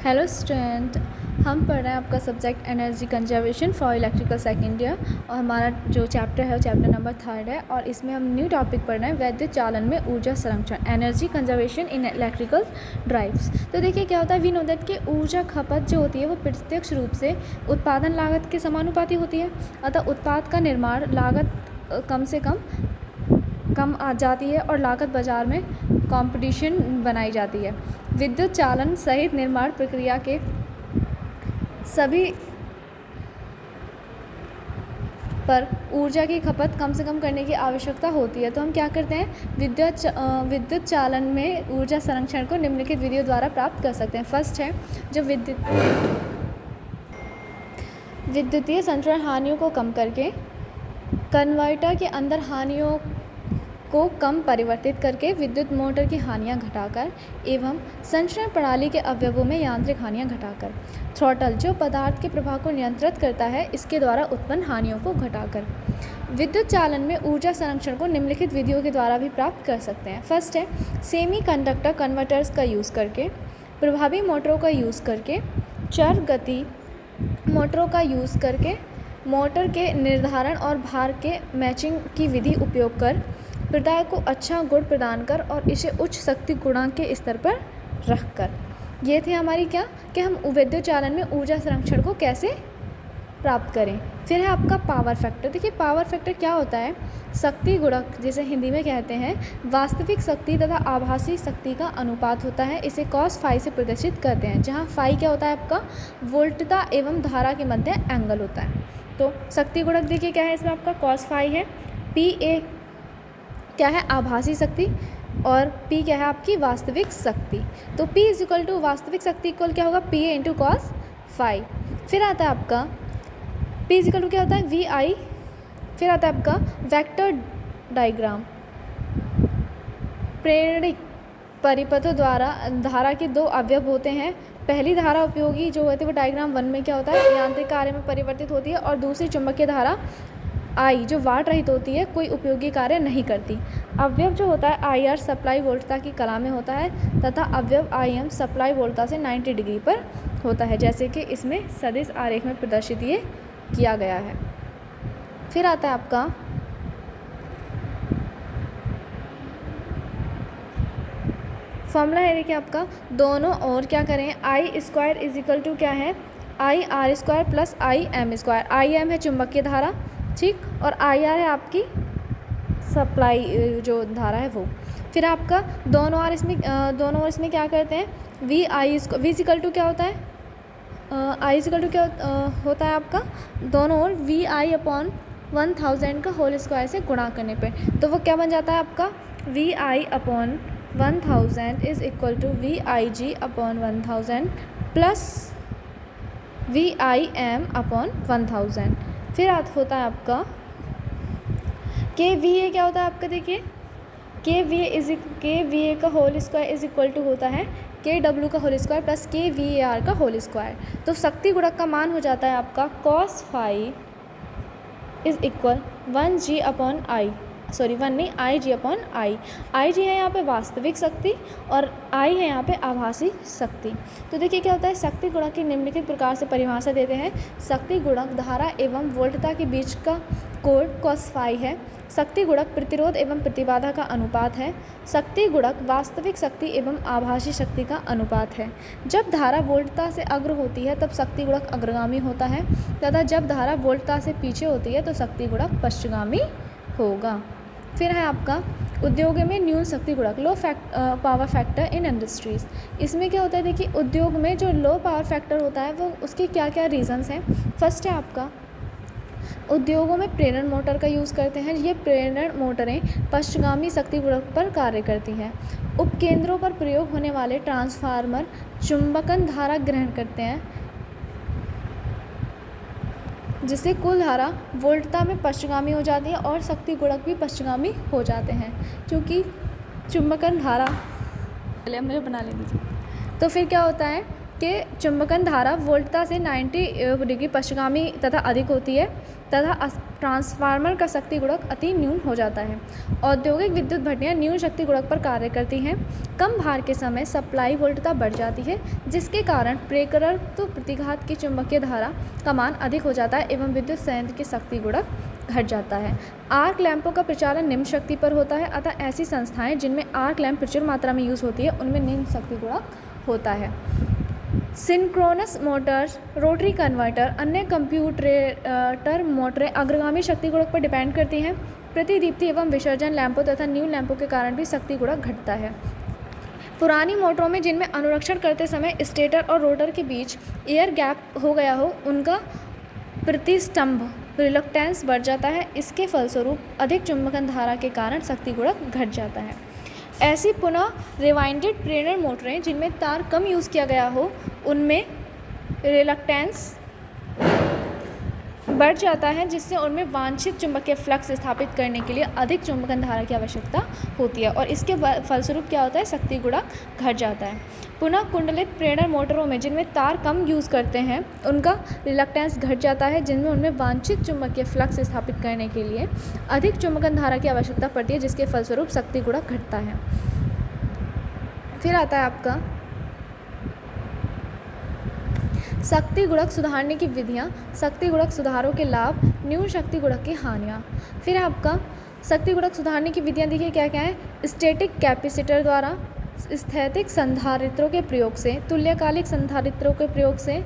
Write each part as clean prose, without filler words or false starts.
Hello student, हम पढ़ रहे हैं आपका subject energy conservation for electrical second year और हमारा जो चैप्टर है वो चैप्टर नंबर 3 है और इसमें हम न्यू टॉपिक पढ़ रहे हैं वैद्युत चालन में ऊर्जा संरक्षण energy conservation in electrical drives. तो देखिए क्या होता है, वी नो दैट कि ऊर्जा खपत जो होती है वो प्रत्यक्ष रूप से उत्पादन लागत के समानुपाती होती है। अतः उत्पाद का निर्माण लागत कम से कम आ जाती है और लागत बाजार में कंपटीशन बनाई जाती है। विद्युत चालन सहित निर्माण प्रक्रिया के सभी पर ऊर्जा की खपत कम से कम करने की आवश्यकता होती है। तो हम क्या करते हैं, विद्युत चालन में ऊर्जा संरक्षण को निम्नलिखित विधियों द्वारा प्राप्त कर सकते हैं। फर्स्ट है जो विद्युतीय संचरण हानियों को कम करके कन्वर्टर के अंदर हानियों को कम परिवर्तित करके विद्युत मोटर की हानियां घटाकर एवं संचरण प्रणाली के अवयवों में यांत्रिक हानियां घटाकर। थ्रॉटल जो पदार्थ के प्रवाह को नियंत्रित करता है, इसके द्वारा उत्पन्न हानियों को घटाकर। विद्युत चालन में ऊर्जा संरक्षण को निम्नलिखित विधियों के द्वारा भी प्राप्त कर सकते हैं। फर्स्ट है सेमी कंडक्टर कन्वर्टर्स का यूज़ करके, प्रभावी मोटरों का यूज़ करके, चर गति मोटरों का यूज़ करके, मोटर के निर्धारण और भार के मैचिंग की विधि उपयोग कर प्रदाय को अच्छा गुण प्रदान कर और इसे उच्च शक्ति गुणांक के स्तर पर रख कर। ये थे हमारी क्या कि हम विद्युत चालन में ऊर्जा संरक्षण को कैसे प्राप्त करें। फिर है आपका पावर फैक्टर। देखिए पावर फैक्टर क्या होता है, शक्ति गुणक जिसे हिंदी में कहते हैं, वास्तविक शक्ति तथा आभासी शक्ति का अनुपात होता है। इसे कॉस फाई से प्रदर्शित करते हैं, जहाँ फाई क्या होता है आपका वोल्टता एवं धारा के मध्य एंगल होता है। तो शक्ति गुणक देखिए क्या है, इसमें आपका कॉस फाई है, पी ए क्या है आभासी शक्ति और P क्या है आपकी वास्तविक शक्ति। तो P इज इक्वल टू वास्तविक शक्ति इक्वल क्या होगा P A into cos phi. फिर आता है आपका P इज इक्वल टू क्या होता है वी आई। फिर आता है आपका वेक्टर डायग्राम। प्रेरणिक परिपथों द्वारा धारा के दो अवयव होते हैं। पहली धारा उपयोगी जो होती है वो डायग्राम 1 में क्या होता है यांत्रिक कार्य में परिवर्तित होती है और दूसरी चुंबकीय धारा आई जो वाट रहित होती है, कोई उपयोगी कार्य नहीं करती। अवयव जो होता है आई आर सप्लाई वोल्टता की कला में होता है तथा अवयव आई एम सप्लाई वोल्टता से 90 डिग्री पर होता है, जैसे कि इसमें सदिश आरेख में प्रदर्शित ये किया गया है। फिर आता है आपका फॉर्मूला है, देखिए आपका दोनों और क्या करें, आई स्क्वायर इज इक्वल टू क्या है I R square plus I am square. I am है चुंबकीय धारा, ठीक, और आई आर है आपकी सप्लाई जो धारा है वो। फिर आपका दोनों ओर इसमें क्या करते हैं V I V equal to क्या होता है आई इक्वल टू क्या होता है आपका दोनों ओर वी आई अपॉन 1000 का होल स्क्वायर से गुणा करने पे, तो वो क्या बन जाता है आपका V I upon 1000 is equal to V I G upon 1000 plus V I M upon 1000। फिर होता है आपका के वी ए क्या होता है आपका, देखिए के वी ए का whole square is equal to होता है के डब्ल्यू का whole square plus K V A R का होल स्क्वायर। तो शक्ति गुणक का मान हो जाता है आपका कॉस फाई इज इक्वल 1 नहीं आई जी अपॉन आई जी है यहाँ पे वास्तविक शक्ति और आई है यहाँ पे आभासी शक्ति। तो देखिए क्या होता है, शक्ति गुणक की निम्नलिखित प्रकार से परिभाषा देते हैं। शक्ति गुणक धारा एवं वोल्टता के बीच का कोण कॉस फाई है। शक्ति गुणक प्रतिरोध एवं प्रतिबाधा का अनुपात है। शक्ति गुणक वास्तविक शक्ति एवं आभासी शक्ति का अनुपात है। जब धारा वोल्टता से अग्र होती है तब शक्ति गुणक अग्रगामी होता है तथा जब धारा वोल्टता से पीछे होती है तो शक्ति गुणक पश्चगामी होगा। फिर है आपका उद्योग में न्यून शक्ति गुणक low power factor in industries. इसमें क्या होता है, देखिए उद्योग में जो लो पावर फैक्टर होता है वो उसके क्या क्या रीजंस हैं। फर्स्ट है आपका उद्योगों में प्रेरण मोटर का यूज़ करते हैं। ये प्रेरण मोटरें पश्चगामी शक्ति गुणक पर कार्य करती हैं। उपकेंद्रों पर प्रयोग होने वाले ट्रांसफार्मर चुंबकन धारा ग्रहण करते हैं जिससे कुल धारा वोल्टता में पश्चगामी हो जाती है और शक्ति गुणक भी पश्चगामी हो जाते हैं क्योंकि चुंबकन धारा पहले मुझे बना ले दीजिए। तो फिर क्या होता है के चुंबकन धारा वोल्टता से 90 डिग्री पश्चिमगामी तथा अधिक होती है तथा ट्रांसफार्मर का शक्ति गुणक अति न्यून हो जाता है। औद्योगिक विद्युत भट्टियाँ न्यून शक्ति गुणक पर कार्य करती हैं। कम भार के समय सप्लाई वोल्टता बढ़ जाती है, जिसके कारण प्रेरक प्रतिघात की चुंबकीय धारा का मान अधिक हो जाता है एवं विद्युत संयंत्र की शक्ति गुणक घट जाता है। आर्क लैंपों का प्रचालन निम्न शक्ति पर होता है, अतः ऐसी संस्थाएं जिनमें आर्क लैंप प्रचुर मात्रा में यूज़ होती है उनमें निम्न शक्ति गुणक होता है। सिंक्रोनस मोटर्स, रोटरी कन्वर्टर, अन्य कंप्यूटर मोटरें अग्रगामी शक्ति गुणक पर डिपेंड करती हैं। प्रतिदीप्ति एवं विसर्जन लैंपों तथा न्यू लैंपों के कारण भी शक्ति गुणक घटता है। पुरानी मोटरों में जिनमें अनुरक्षण करते समय स्टेटर और रोटर के बीच एयर गैप हो गया हो, उनका प्रतिस्तंभ रिलक्टेंस बढ़ जाता है। इसके फलस्वरूप अधिक चुंबकन धारा के कारण शक्ति गुणक घट जाता है। ऐसी पुनः रिवाइंडेड प्रेरणा मोटरें जिनमें तार कम यूज़ किया गया हो, उनमें रिलक्टेंस बढ़ जाता है, जिससे उनमें वांछित चुंबकीय फ्लक्स स्थापित करने के लिए अधिक चुंबकन धारा की आवश्यकता होती है और इसके फलस्वरूप क्या होता है, शक्ति गुणक घट जाता है। पुनः कुंडलित प्रेरणा मोटरों में जिनमें तार कम यूज़ करते हैं, उनका रिलक्टेंस घट जाता है, जिनमें उनमें वांछित चुंबकीय फ्लक्स स्थापित करने के लिए अधिक चुंबकन धारा की आवश्यकता पड़ती है, जिसके फलस्वरूप शक्ति गुणक घटता है। फिर आता है आपका शक्ति गुणक सुधारने की विधियाँ, शक्ति गुणक सुधारों के लाभ, न्यून शक्ति गुणक की हानियाँ। फिर आपका शक्ति गुणक सुधारने की विधियाँ देखिए क्या क्या है। स्टैटिक कैपेसिटर द्वारा, स्थैतिक संधारित्रों के प्रयोग से, तुल्यकालिक संधारित्रों के प्रयोग से,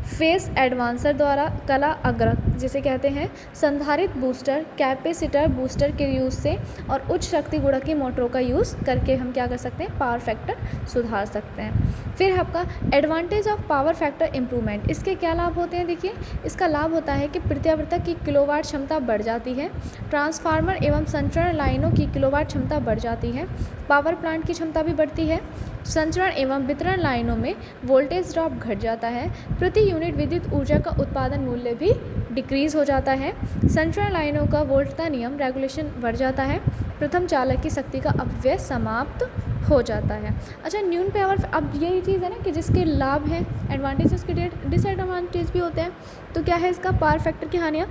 फेस एडवांसर द्वारा, कला अग्रक जिसे कहते हैं, संधारित्र बूस्टर, कैपेसिटर बूस्टर के यूज़ से और उच्च शक्ति गुणक की मोटरों का यूज़ करके हम क्या कर सकते हैं, पावर फैक्टर सुधार सकते हैं। फिर आपका advantage of power factor improvement, इसके क्या लाभ होते हैं देखिए। इसका लाभ होता है कि प्रत्यावर्तक की किलोवाट क्षमता बढ़ जाती है, ट्रांसफार्मर एवं संचरण लाइनों की किलोवाट क्षमता बढ़ जाती है, पावर प्लांट की क्षमता भी बढ़ती है, संचरण एवं वितरण लाइनों में वोल्टेज ड्रॉप घट जाता है, प्रति यूनिट विद्युत ऊर्जा का उत्पादन मूल्य भी डिक्रीज हो जाता है, संचरण लाइनों का वोल्टता नियम रेगुलेशन बढ़ जाता है, प्रथम चालक की शक्ति का अपव्यय समाप्त हो जाता है। अच्छा, न्यून पावर, अब यही चीज़ है ना कि जिसके लाभ हैं एडवांटेज, उसके डिसएडवांटेज भी होते हैं। तो क्या है इसका पावर फैक्टर की हानियाँ।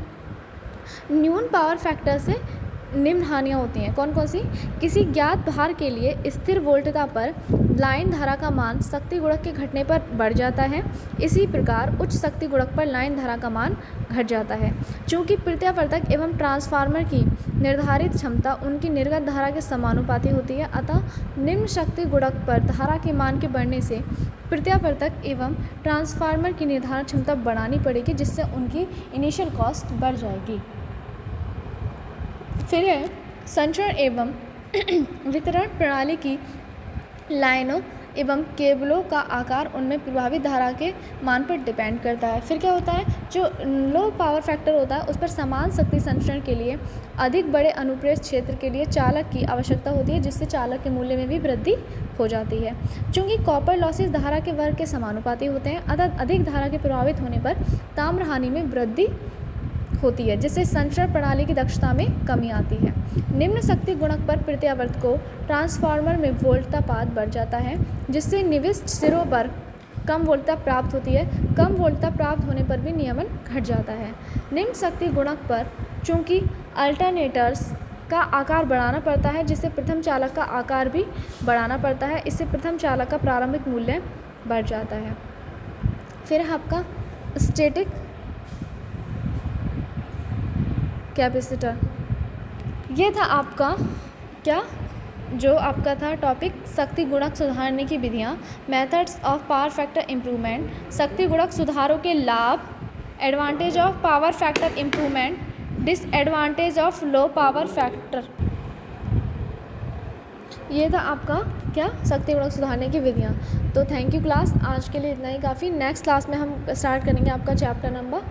न्यून पावर फैक्टर से निम्न हानियाँ होती हैं। कौन कौन सी। किसी ज्ञात भार के लिए स्थिर वोल्टता पर लाइन धारा का मान शक्ति गुणक के घटने पर बढ़ जाता है। इसी प्रकार उच्च शक्ति गुणक पर लाइन धारा का मान घट जाता है। चूँकि प्रत्यावर्तक एवं ट्रांसफार्मर की निर्धारित क्षमता उनकी निर्गत धारा के समानुपाती होती है, अतः निम्न शक्ति गुणक पर धारा के मान के बढ़ने से प्रत्यावर्तक एवं ट्रांसफार्मर की निर्धारण क्षमता बढ़ानी पड़ेगी, जिससे उनकी इनिशियल कॉस्ट बढ़ जाएगी। फिर है संचरण एवं वितरण प्रणाली की लाइनों एवं केबलों का आकार उनमें प्रभावित धारा के मान पर डिपेंड करता है। फिर क्या होता है, जो लो पावर फैक्टर होता है उस पर समान शक्ति संचरण के लिए अधिक बड़े अनुप्रस्थ क्षेत्र के लिए चालक की आवश्यकता होती है, जिससे चालक के मूल्य में भी वृद्धि हो जाती है। चूँकि कॉपर लॉसेस धारा के वर्ग के समानुपाती होते हैं, अतः अधिक धारा के प्रभावित होने पर ताम्र हानि में वृद्धि होती है, जिससे संचरण प्रणाली की दक्षता में कमी आती है। निम्न शक्ति गुणक पर प्रत्यावर्तक को ट्रांसफार्मर में वोल्टता पात बढ़ जाता है, जिससे निविष्ट सिरों पर कम वोल्टता प्राप्त होती है। कम वोल्टता प्राप्त होने पर भी नियमन घट जाता है। निम्न शक्ति गुणक पर चूँकि अल्टरनेटर्स का आकार बढ़ाना पड़ता है, जिससे प्रथम चालक का आकार भी बढ़ाना पड़ता है। इससे प्रथम चालक का प्रारंभिक मूल्य बढ़ जाता है। फिर आपका स्टैटिक कैपेसिटर, ये था आपका क्या, जो आपका था टॉपिक शक्ति गुणक सुधारने की विधियाँ, methods of power factor improvement, शक्ति गुणक सुधारों के लाभ, advantage of power factor improvement, disadvantage of low power factor. ये था आपका क्या, शक्ति गुणक सुधारने की विधियाँ। तो थैंक यू क्लास, आज के लिए इतना ही काफ़ी। नेक्स्ट क्लास में हम स्टार्ट करेंगे आपका चैप्टर नंबर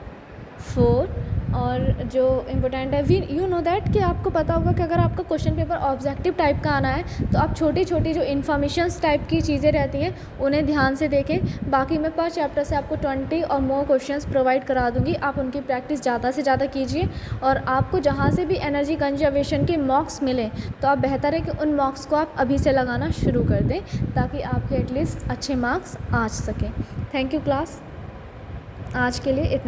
4 और जो इम्पोर्टेंट है, वी यू नो दैट कि आपको पता होगा कि अगर आपका क्वेश्चन पेपर ऑब्जेक्टिव टाइप का आना है तो आप छोटी छोटी जो इन्फॉर्मेशंस टाइप की चीज़ें रहती हैं उन्हें ध्यान से देखें। बाकी मैं पर चैप्टर से आपको 20 और मोर क्वेश्चंस प्रोवाइड करा दूँगी, आप उनकी प्रैक्टिस ज़्यादा से ज़्यादा कीजिए। और आपको जहाँ से भी एनर्जी कंजर्वेशन के मॉक्स मिले तो आप बेहतर है कि उन मॉक्स को आप अभी से लगाना शुरू कर दें ताकि आपके एटलीस्ट अच्छे मार्क्स आ सकें। थैंक यू क्लास, आज के लिए इतना।